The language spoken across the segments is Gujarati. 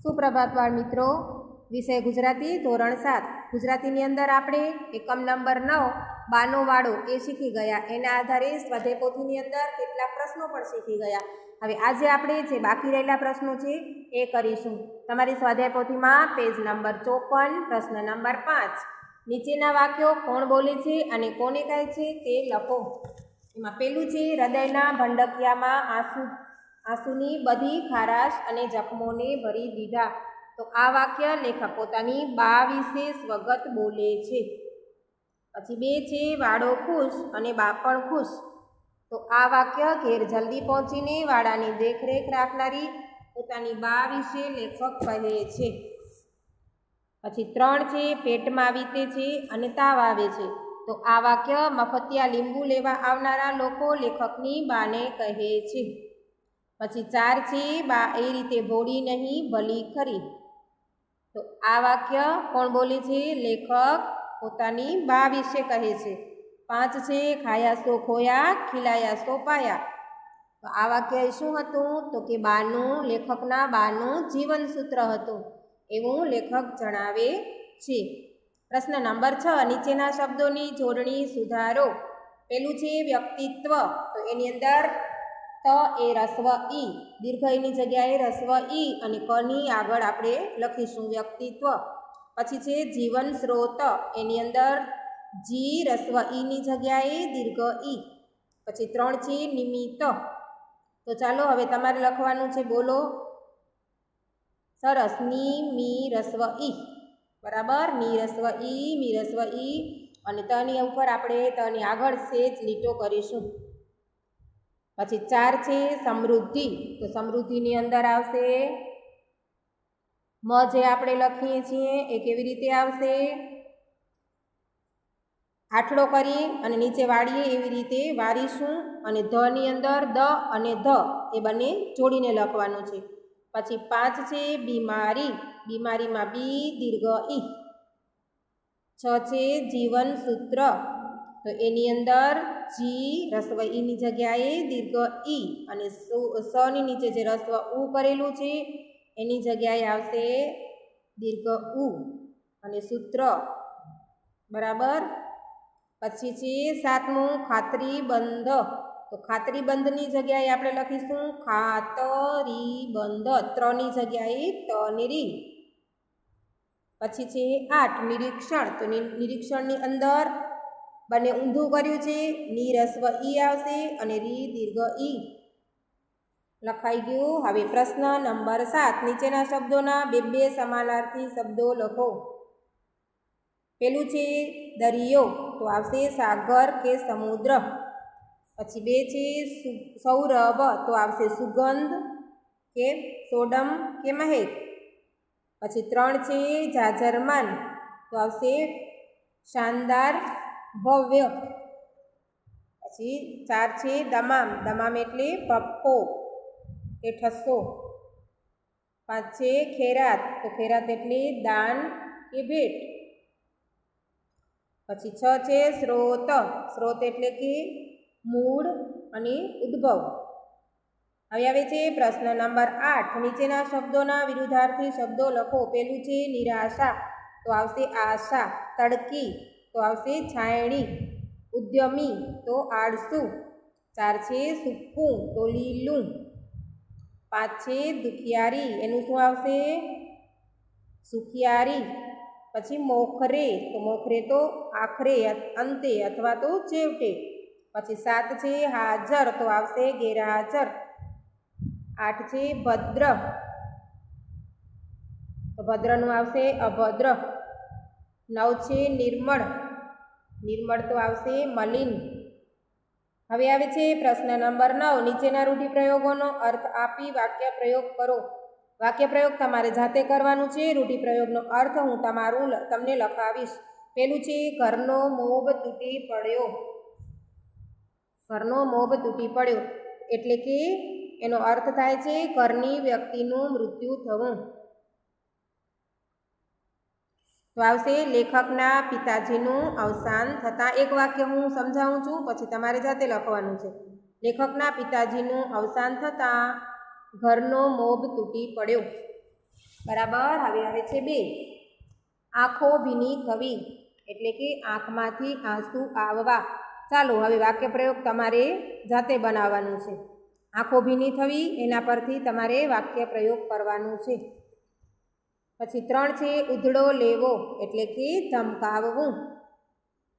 સુપ્રભાત બાળ મિત્રો, વિષય ગુજરાતી ધોરણ 7 ગુજરાતીની અંદર આપણે એકમ નંબર 9 બાનો વાળો એ શીખી ગયા. એના આધારે સ્વાધ્યાય પોથીની અંદર કેટલાક પ્રશ્નો પણ શીખી ગયા. હવે આજે આપણે જે બાકી રહેલા પ્રશ્નો છે એ કરીશું. તમારી સ્વાધ્યાય પોથીમાં પેજ નંબર 54 પ્રશ્ન નંબર 5 નીચેના વાક્યો કોણ બોલે છે અને કોને કહે છે તે લખો. એમાં પહેલું છે હૃદયના ભંડકિયામાં આંસુની બધી ખારાશ અને જખમોને ભરી દીધા. તો આ વાક્ય લેખક પોતાની બા વિશે સ્વગત બોલે છે. પછી 2 છે વાળો ખુશ અને બા પણ ખુશ. તો આ વાક્ય ઘેર જલ્દી પહોંચીને વાડાની દેખરેખ રાખનારી પોતાની બા વિશે લેખક કહે છે. પછી 3 છે પેટમાં વીતે છે અને તાવ આવે છે. તો આ વાક્ય મફતિયા લીંબુ લેવા આવનારા લોકો લેખકની બાને કહે છે. પછી 4 છે બા એ રીતે ભોળી નહીં ભલી ખરી. તો આ વાક્ય કોણ બોલે છે? લેખક પોતાની બા વિશે કહે છે. 5 છે ખાયા સો ખોયા ખીલાયા સો પાયા. તો આ વાક્ય શું હતું? તો કે લેખકના બાનું જીવન સૂત્ર હતું એવું લેખક જણાવે છે. પ્રશ્ન નંબર 6 નીચેના શબ્દોની જોડણી સુધારો. પેલું છે વ્યક્તિત્વ. તો એની અંદર ત એ રસ્વ ઈ, દીર્ઘઈની જગ્યાએ રસ્વ ઈ અને કની આગળ આપણે લખીશું વ્યક્તિત્વ. પછી છે જીવન સ્રોત. એની અંદર જી રસ્વ ઈની જગ્યાએ દીર્ઘ ઈ. પછી 3 છે નિમિત્ત. તો ચાલો હવે તમારે લખવાનું છે. બોલો સરસ. ની મી રસ્વ ઈ, બરાબર. ની રસ્વ ઈ, મી રસ્વ ઈ અને તની ઉપર આપણે તની આગળ સેજ લીટો કરીશું. પછી 4 છે સમૃદ્ધિ. તો સમૃદ્ધિની અંદર આવશે મ જે આપણે લખીએ છીએ એ કેવી રીતે આવશે? આઠડો કરી અને નીચે વાળીએ એવી રીતે વારીશું અને ધની અંદર દ અને ધ એ બંને જોડીને લખવાનું છે. પછી 5 છે બીમારી. બીમારીમાં બી દીર્ઘ ઈ. 6 છે જીવન સૂત્ર. તો એની અંદર જી રસ્વ ઈની જગ્યાએ દીર્ઘ ઈ અને સ ની નીચે જે રસ્વ ઉ કરેલું છે એની જગ્યાએ આવશે દીર્ઘ ઉ અને સૂત્ર, બરાબર. પછી છે 7મું ખાતરી બંધ. તો ખાતરી બંધની જગ્યાએ આપણે લખીશું ખાતરી બંધ, ત્રની જગ્યાએ તનેરી. પછી છે 8 નિરીક્ષણ. તો નિરીક્ષણની અંદર બંને ઊંધું કર્યું છે. ની રસ્વ ઈ આવશે અને રી દીર્ઘ ઈ લખાઈ ગયું. હવે પ્રશ્ન નંબર 7 નીચેના શબ્દોના બે સમાનાર્થી શબ્દો લખો. પેલું છે દરિયો. તો આવશે સાગર કે સમુદ્ર. પછી 2 છે સૌરભ. તો આવશે સુગંધ કે સોડમ કે મહેક. પછી 3 છે જાજરમાન. તો આવશે શાનદાર ભવ્ય. પછી 4 છે દમામ. દમામ એટલે પપ્પો કે ઠસ્સો. 5 છે ખેરાત. તો ખેરાત એટલે દાન કે ભેટ. પછી 6 છે સ્રોત. સ્રોત એટલે કે મૂળ અને ઉદ્ભવ. હવે આવે છે પ્રશ્ન નંબર 8 નીચેના શબ્દોના વિરુદ્ધાર્થી શબ્દો લખો. પેલું છે નિરાશા. તો આવશે આશા. તડકી. તો આવશે છાયણી. ઉદ્યમી. તો આળસુ. 4 છે સૂકું. તો લીલું. 5 છે દુખિયારી. એનું શું આવશે? સુખિયારી. પછી મોખરે. તો મોખરે તો આખરે, અંતે અથવા તો છેવટે. પછી 7 છે હાજર. તો આવશે ગેરહાજર. 8 છે ભદ્ર. તો ભદ્રનું આવશે અભદ્ર. 9 છે નિર્મળ. નિર્મળ તો આવશે મલિન. હવે આવે છે પ્રશ્ન નંબર 9 નીચેના રૂઢિપ્રયોગોનો અર્થ આપી વાક્ય પ્રયોગ કરો. વાક્ય પ્રયોગ તમારે જાતે કરવાનું છે. રૂઢિપ્રયોગનો અર્થ હું તમને લખાવીશ. પેલું છે ઘરનો મોભ તૂટી પડ્યો. ઘરનો મોભ તૂટી પડ્યો એટલે કે એનો અર્થ થાય છે ઘરની વ્યક્તિનું મૃત્યુ થવું. તો આવશે લેખકના પિતાજીનું અવસાન થતાં. એક વાક્ય હું સમજાવું છું પછી તમારે જાતે લખવાનું છે. લેખકના પિતાજીનું અવસાન થતાં ઘરનો મોભ તૂટી પડ્યો. બરાબર. હવે આવે છે 2. આંખો ભીની થવી એટલે કે આંખમાંથી આંસુ આવવા. ચાલો હવે વાક્ય પ્રયોગ તમારે જાતે બનાવવાનું છે. આંખો ભીની થવી એના પરથી તમારે વાક્ય પ્રયોગ કરવાનું છે. પછી 3 છે ઉધડો લેવો એટલે કે ધમકાવવું.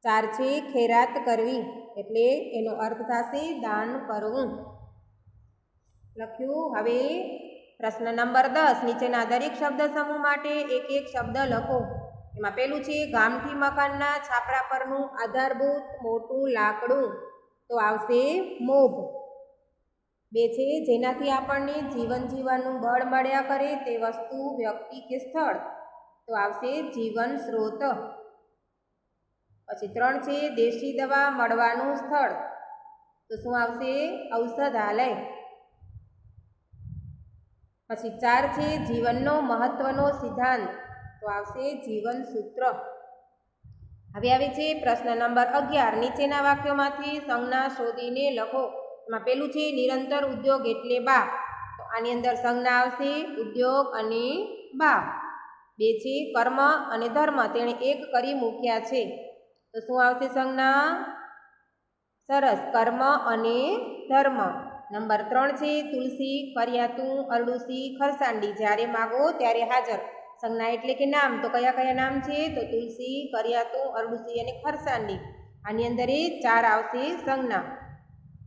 4 છે ખૈરાત કરવી એટલે એનો અર્થ થશે દાન કરવું. લખ્યું. હવે પ્રશ્ન નંબર 10. નીચેના દરેક શબ્દ સમૂહ માટે એક એક શબ્દ લખો. એમાં પહેલું છે ગામઠી મકાનના છાપરા પરનું આધારભૂત મોટું લાકડું, તો આવશે મોભ. 2 છે જેનાથી આપણને જીવન જીવવાનું બળ મળ્યા કરે તે વસ્તુ, વ્યક્તિ કે સ્થળ, તો આવશે જીવન સ્ત્રોત. પછી 3 છે દેશી દવા મળવાનું સ્થળ, તો શું આવશે ઔષધાલય. પછી 4 છે જીવનનો મહત્વનો સિદ્ધાંત, તો આવશે જીવન સૂત્ર. હવે આવે છે પ્રશ્ન નંબર 11. નીચેના વાક્યોમાંથી સંજ્ઞા શોધીને લખો. એમાં પહેલું છે નિરંતર ઉદ્યોગ એટલે બા, તો આની અંદર સંજ્ઞા આવશે ઉદ્યોગ અને બા. 2 છે કર્મ અને ધર્મ તેણે એક કરી મૂક્યા છે, તો શું આવશે સંજ્ઞા? સરસ, કર્મ અને ધર્મ. નંબર 3 છે તુલસી, કર્યાતું, અરડુસી, ખરસાંડી જ્યારે માગો ત્યારે હાજર. સંજ્ઞા એટલે કે નામ, તો કયા કયા નામ છે? તો તુલસી, કર્યાતું, અરડુસી અને ખરસાંડી. આની અંદર એ 4 આવશે સંજ્ઞા.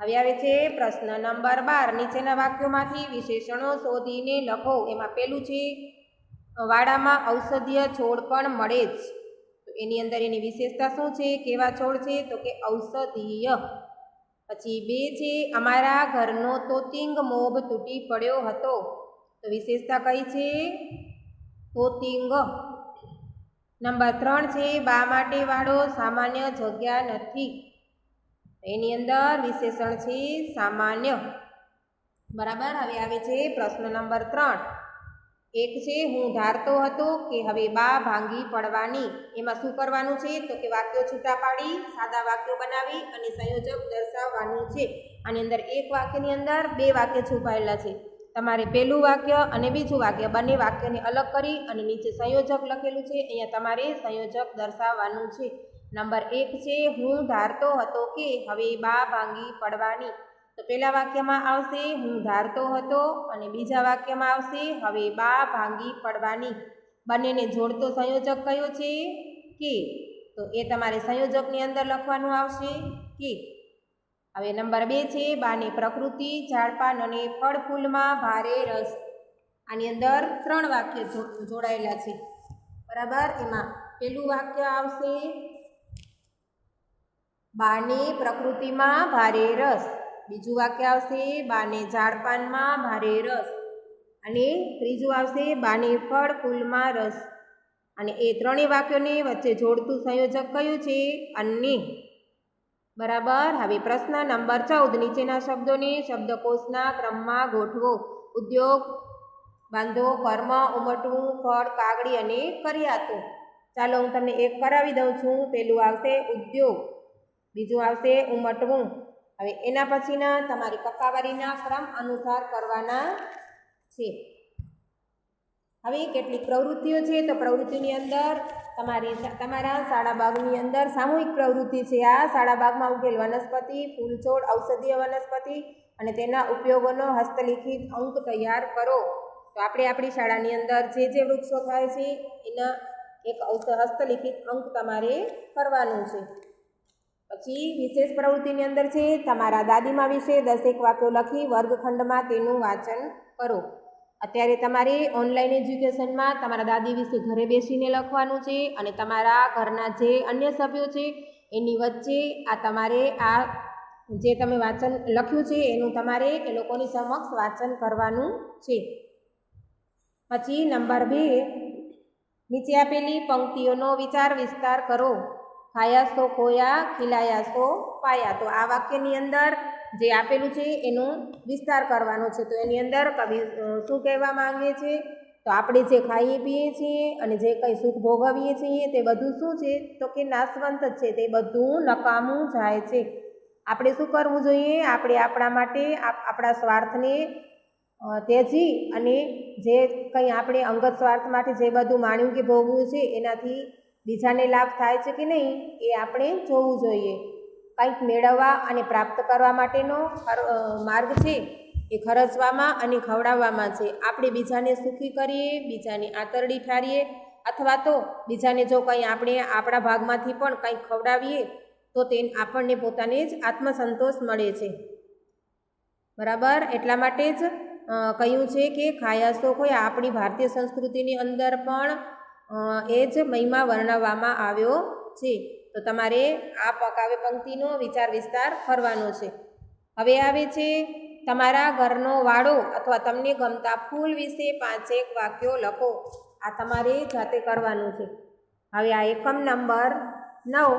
હવે આવે છે પ્રશ્ન નંબર 12. નીચેના વાક્યોમાંથી વિશેષણો શોધીને લખો. એમાં પહેલું છે વાડામાં ઔષધીય છોડ પણ મળે જ, તો એની અંદર એની વિશેષતા શું છે? કેવા છોડ છે? તો કે ઔષધીય. પછી 2 છે અમારા ઘરનો તોતિંગ મોભ તૂટી પડ્યો હતો, તો વિશેષતા કઈ છે? તોતિંગ. નંબર 3 છે બા માટે વાડો સામાન્ય જગ્યા નથી, એની અંદર વિશેષણ છે સામાન્ય. બરાબર. હવે આવે છે પ્રશ્ન નંબર 3. 1 છે હું ધારતો હતો કે હવે બા ભાંગી પડવાની. એમાં શું કરવાનું છે? તો કે વાક્યો છૂટા પાડી સાદા વાક્યો બનાવી અને સંયોજક દર્શાવવાનું છે. આની અંદર એક વાક્યની અંદર 2 વાક્ય છુપાયેલા છે. તમારે પહેલું વાક્ય અને બીજું વાક્ય બંને વાક્યને અલગ કરી અને નીચે સંયોજક લખેલું છે, અહીંયા તમારે સંયોજક દર્શાવવાનું છે. નંબર 1 છે હું ધારતો હતો કે હવે બા ભાંગી પડવાની, તો પહેલા વાક્યમાં આવશે હું ધારતો હતો અને બીજા વાક્યમાં આવશે હવે બા ભાંગી પડવાની. બંનેને જોડતો સંયોજક કયો છે? કે. તો એ તમારે સંયોજકની અંદર લખવાનું આવશે કે. હવે નંબર 2 છે બાની પ્રકૃતિ, ઝાડપાન અને ફળ ફૂલમાં ભારે રસ. આની અંદર 3 વાક્ય જોડાયેલા છે. બરાબર. એમાં પહેલું વાક્ય આવશે બાને પ્રકૃતિમાં ભારે રસ, બીજું વાક્ય આવશે બાને ઝાડપાનમાં ભારે રસ, અને ત્રીજું આવશે બાને ફળ ફૂલમાં રસ. અને એ ત્રણેય વાક્યોને વચ્ચે જોડતું સંયોજક કયું છે? અને. બરાબર. હવે પ્રશ્ન નંબર 14. નીચેના શબ્દોને શબ્દકોશના ક્રમમાં ગોઠવો. ઉદ્યોગ, બાંધો, કર્મ, ઉમટવું, ફળ, કાગડી અને કર્યાતું. ચાલો હું તમને એક કરાવી દઉં છું. પહેલું આવશે ઉદ્યોગ, બીજું આવશે ઉમટવું. હવે એના પછીના તમારી કક્કાવારીના ક્રમ અનુસાર કરવાના છે. હવે કેટલીક પ્રવૃત્તિઓ છે, તો પ્રવૃત્તિની અંદર તમારા શાળા બાગની અંદર સામૂહિક પ્રવૃત્તિ છે. આ શાળા બાગમાં ઉગેલ વનસ્પતિ, ફૂલ છોડ, ઔષધીય વનસ્પતિ અને તેના ઉપયોગોનો હસ્તલિખિત અંક તૈયાર કરો. તો આપણે આપણી શાળાની અંદર જે વૃક્ષો થાય છે એના એક હસ્તલિખિત અંક તમારે કરવાનું છે. પછી વિશેષ પ્રવૃત્તિની અંદર છે તમારા દાદીમા વિશે 10 વાક્યો લખી વર્ગખંડમાં તેનું વાંચન કરો. અત્યારે તમારે ઓનલાઈન એજ્યુકેશનમાં તમારા દાદી વિશે ઘરે બેસીને લખવાનું છે અને તમારા ઘરના જે અન્ય સભ્યો છે એની વચ્ચે આ તમારે આ જે તમે વાંચન લખ્યું છે એનું તમારે એ લોકોની સમક્ષ વાંચન કરવાનું છે. પછી નંબર 2, નીચે આપેલી પંક્તિઓનો વિચાર વિસ્તાર કરો. ખાયા સો ખોયા, ખીલાયા સો પાયા. તો આ વાક્યની અંદર જે આપેલું છે એનો વિસ્તાર કરવાનો છે. તો એની અંદર કવિ શું કહેવા માંગે છે? તો આપણે જે ખાઈએ પીએ છીએ અને જે કંઈ સુખ ભોગવીએ છીએ તે બધું શું છે? તો કે નાશવંત જ છે, તે બધું નકામું જાય છે. આપણે શું કરવું જોઈએ? આપણે આપણા માટે આપણા સ્વાર્થને તેજી અને જે કંઈ આપણે અંગત સ્વાર્થ માટે જે બધું માણ્યું કે ભોગવું છે એનાથી બીજાને લાભ થાય છે કે નહીં એ આપણે જોવું જોઈએ. કંઈક મેળવવા અને પ્રાપ્ત કરવા માટેનો માર્ગ છે એ ખર્ચવામાં અને ખવડાવવામાં છે. આપણે બીજાને સુખી કરીએ, બીજાની આંતરડી ઠારીએ અથવા તો બીજાને જો કંઈ આપણે આપણા ભાગમાંથી પણ કંઈક ખવડાવીએ તો તે આપણને પોતાને જ આત્મસંતોષ મળે છે. બરાબર, એટલા માટે જ કહ્યું છે કે ખાયા શો ખોયા આપણી ભારતીય સંસ્કૃતિની અંદર પણ એ જ મહિમા વર્ણવવામાં આવ્યો છે. તો તમારે આ કાવ્ય પંક્તિનો વિચાર વિસ્તાર કરવાનો છે. હવે આવે છે તમારા ઘરનો વાડો અથવા તમને ગમતા ફૂલ વિશે 5 વાક્યો લખો. આ તમારે જાતે કરવાનું છે. હવે આ એકમ નંબર 9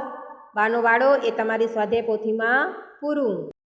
બાનો વાડો એ તમારી સ્વાધ્યાય પોથીમાં પૂરું.